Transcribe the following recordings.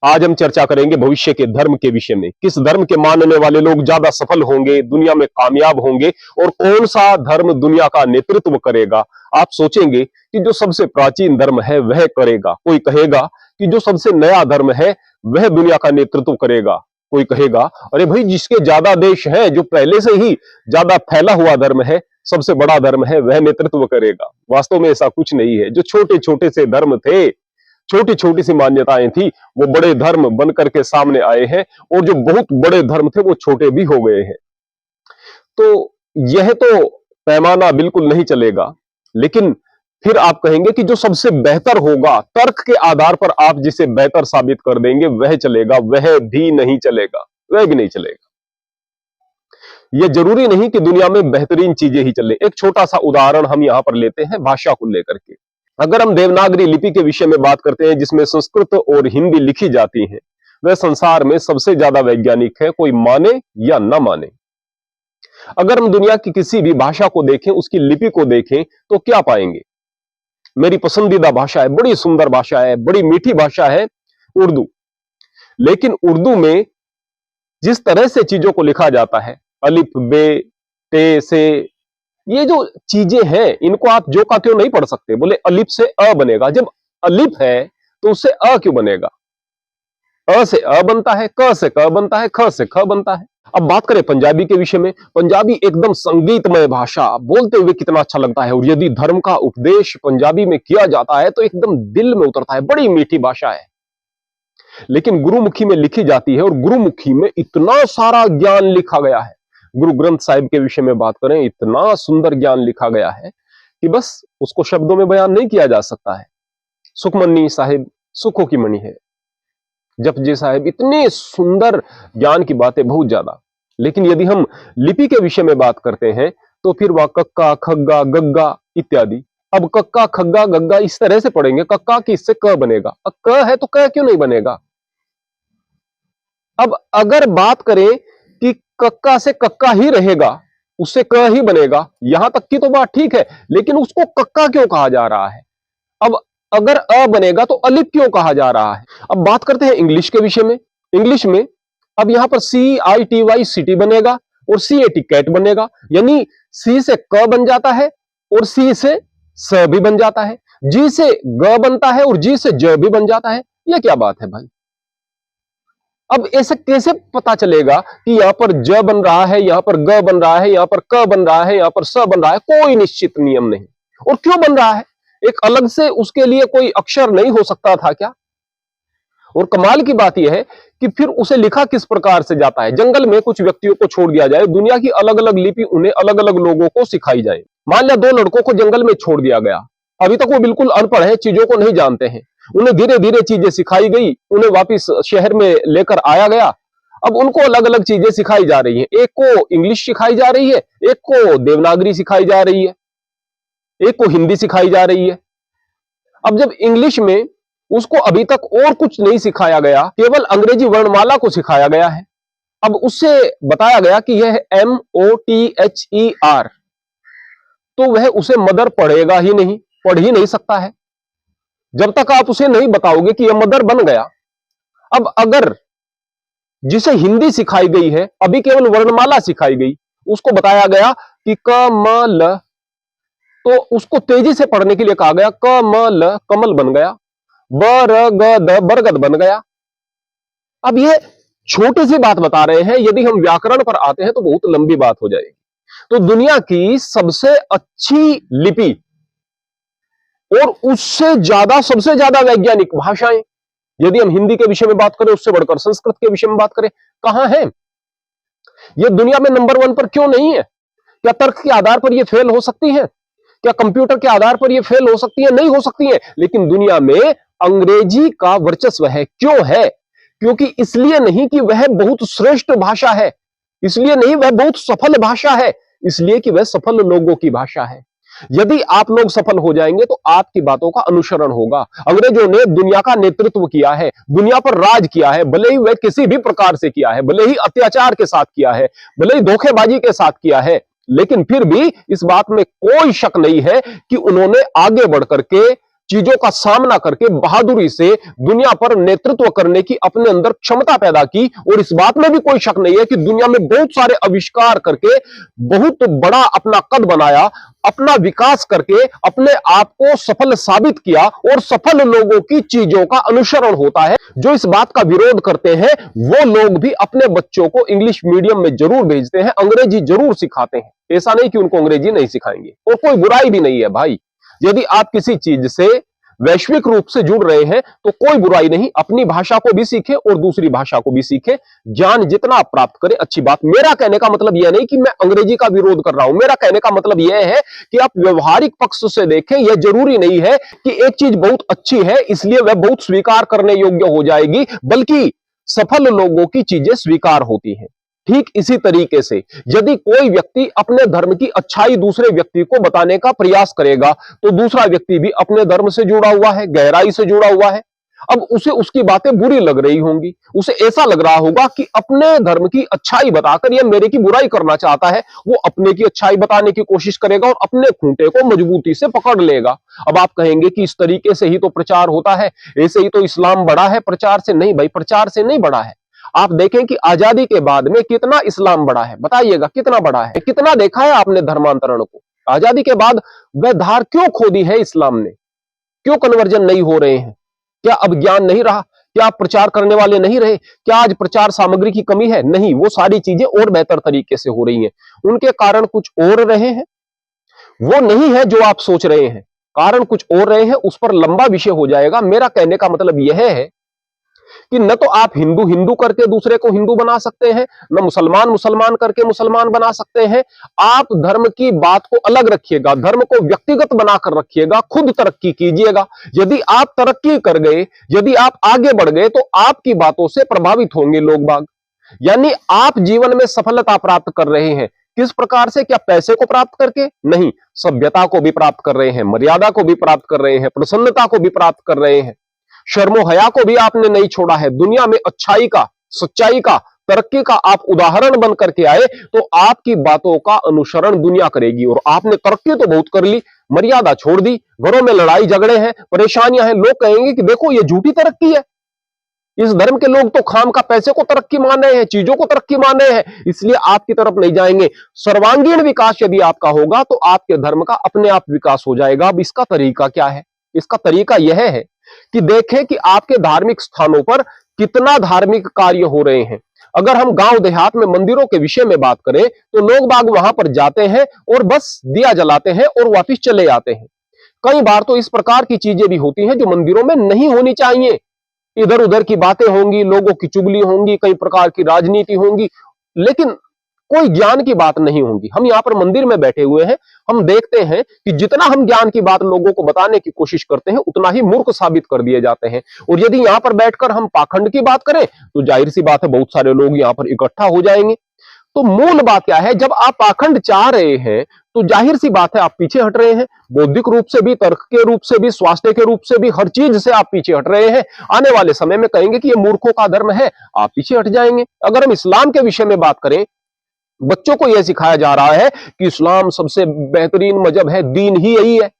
आज हम चर्चा करेंगे भविष्य के धर्म के विषय में। किस धर्म के मानने वाले लोग ज्यादा सफल होंगे, दुनिया में कामयाब होंगे, और कौन सा धर्म दुनिया का नेतृत्व करेगा। आप सोचेंगे कि जो सबसे प्राचीन धर्म है वह करेगा, कोई कहेगा कि जो सबसे नया धर्म है वह दुनिया का नेतृत्व करेगा, कोई कहेगा अरे भाई जिसके ज्यादा देश है, जो पहले से ही ज्यादा फैला हुआ धर्म है, सबसे बड़ा धर्म है, वह नेतृत्व करेगा। वास्तव में ऐसा कुछ नहीं है। जो छोटे छोटे से धर्म थे, छोटी छोटी सी मान्यताएं थी, वो बड़े धर्म बन करके सामने आए हैं, और जो बहुत बड़े धर्म थे वो छोटे भी हो गए हैं। तो यह तो पैमाना बिल्कुल नहीं चलेगा। लेकिन फिर आप कहेंगे कि जो सबसे बेहतर होगा, तर्क के आधार पर आप जिसे बेहतर साबित कर देंगे वह चलेगा, वह भी नहीं चलेगा, वह भी नहीं चलेगा। यह जरूरी नहीं कि दुनिया में बेहतरीन चीजें ही चले। एक छोटा सा उदाहरण हम यहां पर लेते हैं भाषा को लेकर के। अगर हम देवनागरी लिपि के विषय में बात करते हैं, जिसमें संस्कृत और हिंदी लिखी जाती है, वह संसार में सबसे ज्यादा वैज्ञानिक है, कोई माने या ना माने। अगर हम दुनिया की किसी भी भाषा को देखें, उसकी लिपि को देखें, तो क्या पाएंगे? मेरी पसंदीदा भाषा है, बड़ी सुंदर भाषा है, बड़ी मीठी भाषा है उर्दू। लेकिन उर्दू में जिस तरह से चीजों को लिखा जाता है, अलिफ बे टे से, ये जो चीजें हैं, इनको आप जो का क्यों नहीं पढ़ सकते। बोले अलिफ से अ बनेगा। जब अलिफ है तो उससे अ क्यों बनेगा? अ से अ बनता है, क से क बनता है, ख से ख बनता है। अब बात करें पंजाबी के विषय में। पंजाबी एकदम संगीतमय भाषा, बोलते हुए कितना अच्छा लगता है, और यदि धर्म का उपदेश पंजाबी में किया जाता है तो एकदम दिल में उतरता है। बड़ी मीठी भाषा है। लेकिन गुरुमुखी में लिखी जाती है, और गुरुमुखी में इतना सारा ज्ञान लिखा गया है। गुरु ग्रंथ साहिब के विषय में बात करें, इतना सुंदर ज्ञान लिखा गया है कि बस उसको शब्दों में बयान नहीं किया जा सकता है। सुखमनी साहिब सुखों की मणि है, जपजी साहिब, इतने सुंदर ज्ञान की बातें बहुत ज्यादा। लेकिन यदि हम लिपि के विषय में बात करते हैं तो फिर वह कक्का खग्गा गग्गा इत्यादि। अब कक्का खग्गा गग्गा इस तरह से पढ़ेंगे, कक्का की इससे क बनेगा, अब क है तो क क्यों नहीं बनेगा? अब अगर बात करें कि कक्का से कक्का ही रहेगा, उससे क ही बनेगा, यहां तक की तो बात ठीक है, लेकिन उसको कक्का क्यों कहा जा रहा है? अब अगर अ बनेगा तो अलिफ क्यों कहा जा रहा है? अब बात करते हैं इंग्लिश के विषय में। इंग्लिश में अब यहां पर CITY सिटी बनेगा, और CAT कैट बनेगा, यानी सी से क बन जाता है और सी से स भी बन जाता है, जी से ग बनता है और जी से ज भी बन जाता है। यह क्या बात है भाई? अब ऐसे कैसे पता चलेगा कि यहां पर ज बन रहा है, यहां पर ग बन रहा है, यहां पर क बन रहा है, यहां पर स बन रहा है? कोई निश्चित नियम नहीं। और क्यों बन रहा है? एक अलग से उसके लिए कोई अक्षर नहीं हो सकता था क्या? और कमाल की बात यह है कि फिर उसे लिखा किस प्रकार से जाता है। जंगल में कुछ व्यक्तियों को छोड़ दिया जाए, दुनिया की अलग अलग लिपि उन्हें अलग अलग लोगों को सिखाई जाए। मान लिया 2 लड़कों को जंगल में छोड़ दिया गया, अभी तक वो बिल्कुल अनपढ़ है, चीजों को नहीं जानते हैं, उन्हें धीरे धीरे चीजें सिखाई गई, उन्हें वापिस शहर में लेकर आया गया। अब उनको अलग अलग चीजें सिखाई जा रही हैं, एक को इंग्लिश सिखाई जा रही है, एक को देवनागरी सिखाई जा रही है, एक को हिंदी सिखाई जा रही है। अब जब इंग्लिश में उसको अभी तक और कुछ नहीं सिखाया गया, केवल अंग्रेजी वर्णमाला को सिखाया गया है। अब उससे बताया गया कि यह MOTHER, तो वह उसे मदर पढ़ेगा ही नहीं, पढ़ ही नहीं सकता है जब तक आप उसे नहीं बताओगे कि यह मदर बन गया। अब अगर जिसे हिंदी सिखाई गई है, अभी केवल वर्णमाला सिखाई गई, उसको बताया गया कि क म ल, तो उसको तेजी से पढ़ने के लिए कहा गया क म ल कमल बन गया, ब र ग द बरगद बन गया। अब यह छोटी सी बात बता रहे हैं, यदि हम व्याकरण पर आते हैं तो बहुत लंबी बात हो जाएगी। तो दुनिया की सबसे अच्छी लिपि और उससे ज्यादा सबसे ज्यादा वैज्ञानिक भाषाएं, यदि हम हिंदी के विषय में बात करें, उससे बढ़कर संस्कृत के विषय में बात करें, कहां है? यह दुनिया में नंबर 1 पर क्यों नहीं है? क्या तर्क के आधार पर यह फेल हो सकती है? क्या कंप्यूटर के आधार पर यह फेल हो सकती है? नहीं हो सकती है। लेकिन दुनिया में अंग्रेजी का वर्चस्व है। क्यों है? क्योंकि इसलिए नहीं कि वह बहुत श्रेष्ठ भाषा है, इसलिए नहीं वह बहुत सफल भाषा है, इसलिए कि वह सफल लोगों की भाषा है। यदि आप लोग सफल हो जाएंगे तो आपकी बातों का अनुसरण होगा। अंग्रेजों ने दुनिया का नेतृत्व किया है, दुनिया पर राज किया है, भले ही वह किसी भी प्रकार से किया है, भले ही अत्याचार के साथ किया है, भले ही धोखेबाजी के साथ किया है, लेकिन फिर भी इस बात में कोई शक नहीं है कि उन्होंने आगे बढ़ करके चीजों का सामना करके बहादुरी से दुनिया पर नेतृत्व करने की अपने अंदर क्षमता पैदा की। और इस बात में भी कोई शक नहीं है कि दुनिया में बहुत सारे आविष्कार करके बहुत बड़ा अपना कद बनाया, अपना विकास करके अपने आप को सफल साबित किया। और सफल लोगों की चीजों का अनुसरण होता है। जो इस बात का विरोध करते हैं वो लोग भी अपने बच्चों को इंग्लिश मीडियम में जरूर भेजते हैं, अंग्रेजी जरूर सिखाते हैं। ऐसा नहीं कि उनको अंग्रेजी नहीं सिखाएंगे, और कोई बुराई भी नहीं है भाई। यदि आप किसी चीज से वैश्विक रूप से जुड़ रहे हैं तो कोई बुराई नहीं, अपनी भाषा को भी सीखे और दूसरी भाषा को भी सीखे। ज्ञान जितना आप प्राप्त करें अच्छी बात। मेरा कहने का मतलब यह नहीं कि मैं अंग्रेजी का विरोध कर रहा हूं। मेरा कहने का मतलब यह है कि आप व्यवहारिक पक्ष से देखें। यह जरूरी नहीं है कि एक चीज बहुत अच्छी है इसलिए वह बहुत स्वीकार करने योग्य हो जाएगी, बल्कि सफल लोगों की चीजें स्वीकार होती हैं। ठीक इसी तरीके से यदि कोई व्यक्ति अपने धर्म की अच्छाई दूसरे व्यक्ति को बताने का प्रयास करेगा तो दूसरा व्यक्ति भी अपने धर्म से जुड़ा हुआ है, गहराई से जुड़ा हुआ है। अब उसे उसकी बातें बुरी लग रही होंगी, उसे ऐसा लग रहा होगा कि अपने धर्म की अच्छाई बताकर यह मेरे की बुराई करना चाहता है। वो अपने की अच्छाई बताने की कोशिश करेगा और अपने खूंटे को मजबूती से पकड़ लेगा। अब आप कहेंगे कि इस तरीके से ही तो प्रचार होता है, ऐसे ही तो इस्लाम बढ़ा है, प्रचार से नहीं। भाई, प्रचार से नहीं बढ़ा है। आप देखें कि आजादी के बाद में कितना इस्लाम बढ़ा है, बताइएगा कितना बढ़ा है, कितना देखा है आपने धर्मांतरण को। आजादी के बाद वह धार क्यों खो दी है इस्लाम ने? क्यों कन्वर्जन नहीं हो रहे हैं? क्या अब ज्ञान नहीं रहा? क्या प्रचार करने वाले नहीं रहे? क्या आज प्रचार सामग्री की कमी है? नहीं, वो सारी चीजें और बेहतर तरीके से हो रही हैं। उनके कारण कुछ और रहे हैं, वो नहीं है जो आप सोच रहे हैं। कारण कुछ और रहे हैं, उस पर लंबा विषय हो जाएगा। मेरा कहने का मतलब यह है कि न तो आप हिंदू हिंदू करके दूसरे को हिंदू बना सकते हैं, न मुसलमान मुसलमान करके मुसलमान बना सकते हैं। आप धर्म की बात को अलग रखिएगा, धर्म को व्यक्तिगत बनाकर रखिएगा, खुद तरक्की कीजिएगा। यदि आप तरक्की कर गए, यदि आप आगे बढ़ गए तो आपकी बातों से प्रभावित होंगे लोग बाग। यानी आप जीवन में सफलता प्राप्त कर रहे हैं। किस प्रकार से? क्या पैसे को प्राप्त करके? नहीं, सभ्यता को भी प्राप्त कर रहे हैं, मर्यादा को भी प्राप्त कर रहे हैं, प्रसन्नता को भी प्राप्त कर रहे हैं, शर्मो हया को भी आपने नहीं छोड़ा है। दुनिया में अच्छाई का, सच्चाई का, तरक्की का आप उदाहरण बन करके आए तो आपकी बातों का अनुसरण दुनिया करेगी। और आपने तरक्की तो बहुत कर ली, मर्यादा छोड़ दी, घरों में लड़ाई झगड़े हैं, परेशानियां हैं। लोग कहेंगे कि देखो ये झूठी तरक्की है। इस धर्म के लोग तो खाम का पैसे को तरक्की मान रहे हैं, चीजों को तरक्की मान रहे हैं, इसलिए आपकी तरफ नहीं जाएंगे। सर्वांगीण विकास यदि आपका होगा तो आपके धर्म का अपने आप विकास हो जाएगा। अब इसका तरीका क्या है? इसका तरीका यह है कि देखें कि आपके धार्मिक स्थानों पर कितना धार्मिक कार्य हो रहे हैं। अगर हम गांव देहात में मंदिरों के विषय में बात करें तो लोग बाग वहां पर जाते हैं और बस दिया जलाते हैं और वापस चले आते हैं। कई बार तो इस प्रकार की चीजें भी होती हैं जो मंदिरों में नहीं होनी चाहिए। इधर उधर की बातें होंगी, लोगों की चुगली होंगी, कई प्रकार की राजनीति होंगी, लेकिन कोई ज्ञान की बात नहीं होगी। हम यहां पर मंदिर में बैठे हुए हैं, हम देखते हैं कि जितना हम ज्ञान की बात लोगों को बताने की कोशिश करते हैं उतना ही मूर्ख साबित कर दिए जाते हैं। और यदि यहां पर बैठकर हम पाखंड की बात करें तो जाहिर सी बात है बहुत सारे लोग यहां पर इकट्ठा हो जाएंगे। तो मूल बात क्या है? जब आप पाखंड चाह रहे हैं तो जाहिर सी बात है आप पीछे हट रहे हैं। बौद्धिक रूप से भी, तर्क के रूप से भी, स्वास्थ्य के रूप से भी, हर चीज से आप पीछे हट रहे हैं। आने वाले समय में कहेंगे कि ये मूर्खों का धर्म है, आप पीछे हट जाएंगे। अगर हम इस्लाम के विषय में बात करें, बच्चों को यह सिखाया जा रहा है कि इस्लाम सबसे बेहतरीन मजहब है, दीन ही यही है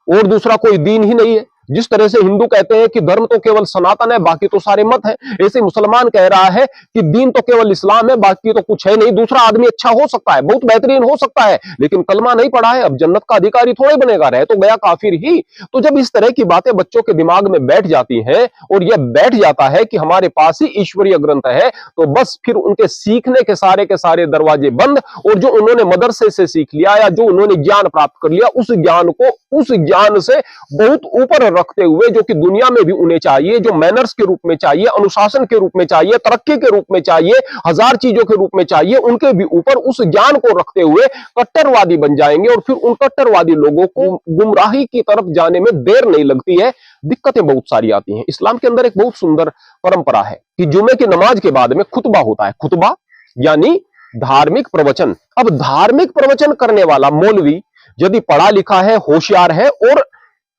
और दूसरा कोई दीन ही नहीं है। जिस तरह से हिंदू कहते हैं कि धर्म तो केवल सनातन है, बाकी तो सारे मत हैं, ऐसे मुसलमान कह रहा है कि दीन तो केवल इस्लाम है, बाकी तो कुछ है नहीं। दूसरा आदमी अच्छा हो सकता है, बहुत बेहतरीन हो सकता है, लेकिन कलमा नहीं पढ़ा है, अब जन्नत का अधिकारी थोड़े बनेगा, रह तो गया काफिर ही। तो जब इस तरह की बातें बच्चों के दिमाग में बैठ जाती हैं और यह बैठ जाता है कि हमारे पास ही ईश्वरीय ग्रंथ है, तो बस फिर उनके सीखने के सारे दरवाजे बंद। और जो उन्होंने मदरसे से सीख लिया या जो उन्होंने ज्ञान प्राप्त कर लिया, उस ज्ञान को उस ज्ञान से बहुत ऊपर रखते हुए, जो कि दुनिया में भी उन्हें चाहिए, जो मैनर्स के रूप में चाहिए, अनुशासन के रूप में चाहिए, तरक्की के रूप में चाहिए, हजार चीजों के रूप में चाहिए, उनके भी ऊपर उस ज्ञान को रखते हुए कट्टरवादी बन जाएंगे। और फिर उन कट्टरवादी लोगों को गुमराही की तरफ जाने में देर नहीं लगती है। दिक्कतें बहुत सारी आती हैं। इस्लाम के अंदर एक बहुत सुंदर परंपरा है कि जुमे की नमाज के बाद में खुतबा होता है। खुतबा यानी धार्मिक प्रवचन। अब धार्मिक प्रवचन करने वाला मौलवी यदि पढ़ा लिखा है, होशियार है और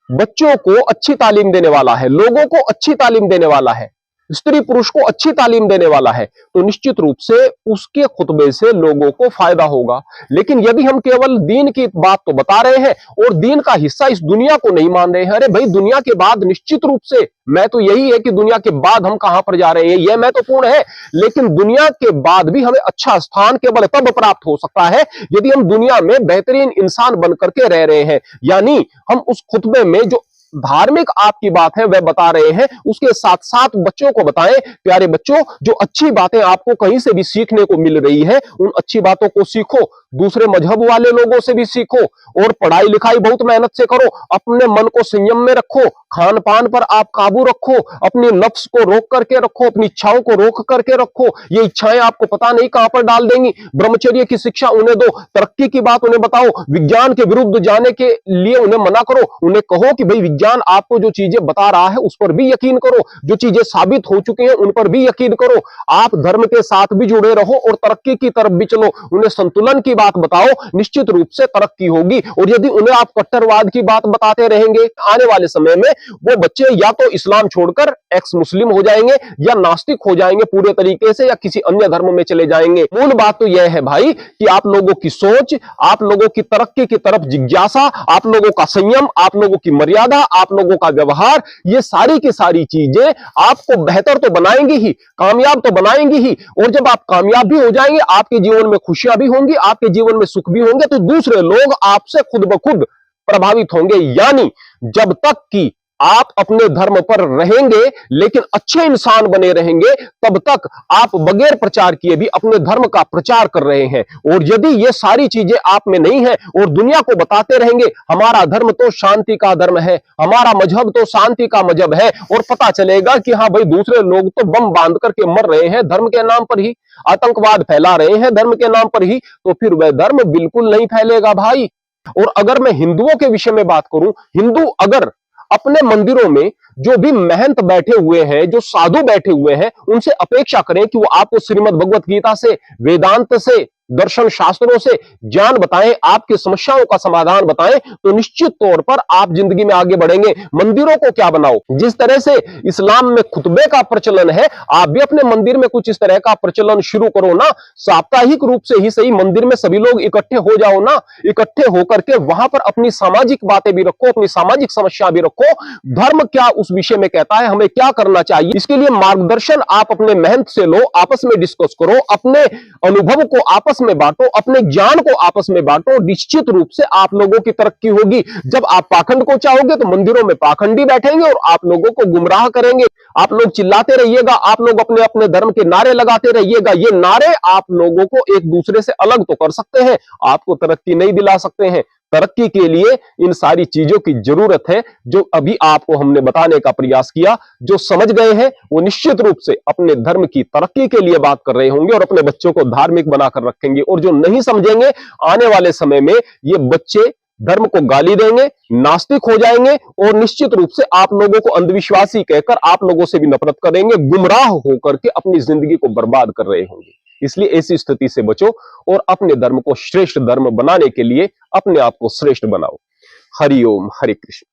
बच्चों को अच्छी तालीम देने वाला है, लोगों को अच्छी तालीम देने वाला है, स्त्री पुरुष को अच्छी तालीम देने वाला है, तो निश्चित रूप से उसके खुतबे से लोगों को फायदा होगा। लेकिन यदि हम केवल दीन की बात तो बता रहे हैं और दीन का हिस्सा इस दुनिया को नहीं मान रहे हैं, अरे भाई दुनिया के बाद निश्चित रूप से मैं तो यही है कि दुनिया के बाद हम कहां पर जा रहे हैं यह महत्वपूर्ण है, लेकिन दुनिया के बाद भी हमें अच्छा स्थान केवल तब प्राप्त हो सकता है यदि हम दुनिया में बेहतरीन इंसान बनकर के रह रहे हैं। यानी हम उस खुतबे में जो धार्मिक आपकी बात है वह बता रहे हैं, उसके साथ साथ बच्चों को बताएं, प्यारे बच्चों जो अच्छी बातें आपको कहीं से भी सीखने को मिल रही है उन अच्छी बातों को सीखो, दूसरे मजहब वाले लोगों से भी सीखो और पढ़ाई लिखाई बहुत मेहनत से करो, अपने मन को संयम में रखो, खान पान पर आप काबू रखो, अपनी नफ्स को रोक करके रखो, अपनी इच्छाओं को रोक करके रखो। ये इच्छाएं आपको पता नहीं कहां पर डाल देंगी। ब्रह्मचर्य की शिक्षा उन्हें दो, तरक्की की बात उन्हें बताओ, विज्ञान के विरुद्ध जाने के लिए उन्हें मना करो, उन्हें कहो कि भाई विज्ञान आपको जो चीजें बता रहा है उस पर भी यकीन करो, जो चीजें साबित हो चुकी हैं उन पर भी यकीन करो। आप धर्म के साथ भी जुड़े रहो और तरक्की की तरफ भी चलो, उन्हें संतुलन की बात बताओ, निश्चित रूप से तरक्की होगी। और यदि उन्हें आप कट्टरवाद की बात बताते रहेंगे, आने वाले समय में वो बच्चे या तो इस्लाम छोड़कर एक्स मुस्लिम हो जाएंगे या नास्तिक हो जाएंगे पूरे तरीके से, या किसी अन्य धर्म में चले जाएंगे। मूल बात तो यह है भाई कि आप लोगों की सोच, आप लोगों की तरक्की की तरफ जिज्ञासा, आप लोगों का संयम, आप लोगों की मर्यादा, आप लोगों का व्यवहार, ये सारी की सारी चीजें आपको बेहतर तो बनाएंगी ही, कामयाब तो बनाएंगी ही। और जब आप कामयाब भी हो जाएंगे, आपके जीवन में खुशियां भी होंगी, आपके जीवन में सुख भी होंगे, तो दूसरे लोग आपसे खुद ब खुद प्रभावित होंगे। यानी जब तक कि आप अपने धर्म पर रहेंगे लेकिन अच्छे इंसान बने रहेंगे, तब तक आप बगैर प्रचार किए भी अपने धर्म का प्रचार कर रहे हैं। और यदि ये सारी चीजें आप में नहीं है और दुनिया को बताते रहेंगे हमारा धर्म तो शांति का धर्म है, हमारा मजहब तो शांति का मजहब है, और पता चलेगा कि हाँ भाई दूसरे लोग तो बम बांध करके मर रहे हैं धर्म के नाम पर ही, आतंकवाद फैला रहे हैं धर्म के नाम पर ही, तो फिर वह धर्म बिल्कुल नहीं फैलेगा भाई। और अगर मैं हिंदुओं के विषय में बात करूं, हिंदू अगर अपने मंदिरों में जो भी महंत बैठे हुए हैं, जो साधु बैठे हुए हैं, उनसे अपेक्षा करें कि वो आपको श्रीमद् भगवत गीता से, वेदांत से, दर्शन शास्त्रों से ज्ञान बताएं, आपकी समस्याओं का समाधान बताएं, तो निश्चित तौर पर आप जिंदगी में आगे बढ़ेंगे। मंदिरों को क्या बनाओ, जिस तरह से इस्लाम में खुतबे का प्रचलन है, आप भी अपने मंदिर में कुछ इस तरह का प्रचलन शुरू करो ना। साप्ताहिक रूप से ही सही मंदिर में सभी लोग इकट्ठे हो जाओ ना, इकट्ठे होकर के वहां पर अपनी सामाजिक बातें भी रखो, अपनी सामाजिक समस्या भी रखो, धर्म क्या उस विषय में कहता है, हमें क्या करना चाहिए, इसके लिए मार्गदर्शन आप अपने महंत से लो, आपस में डिस्कस करो, अपने अनुभव को आपस में बांटो, अपने ज्ञान को आपस में बांटो, निश्चित रूप से आप लोगों की तरक्की होगी। जब आप पाखंड को चाहोगे तो मंदिरों में पाखंडी बैठेंगे और आप लोगों को गुमराह करेंगे। आप लोग चिल्लाते रहिएगा, आप लोग अपने अपने धर्म के नारे लगाते रहिएगा, ये नारे आप लोगों को एक दूसरे से अलग तो कर सकते हैं, आपको तरक्की नहीं दिला सकते हैं। तरक्की के लिए इन सारी चीजों की जरूरत है जो अभी आपको हमने बताने का प्रयास किया। जो समझ गए हैं वो निश्चित रूप से अपने धर्म की तरक्की के लिए बात कर रहे होंगे और अपने बच्चों को धार्मिक बनाकर रखेंगे, और जो नहीं समझेंगे आने वाले समय में ये बच्चे धर्म को गाली देंगे, नास्तिक हो जाएंगे, और निश्चित रूप से आप लोगों को अंधविश्वासी कहकर आप लोगों से भी नफरत करेंगे, गुमराह होकर के अपनी जिंदगी को बर्बाद कर रहे होंगे। इसलिए ऐसी स्थिति से बचो और अपने धर्म को श्रेष्ठ धर्म बनाने के लिए अपने आप को श्रेष्ठ बनाओ। हरि ओम, हरे कृष्ण।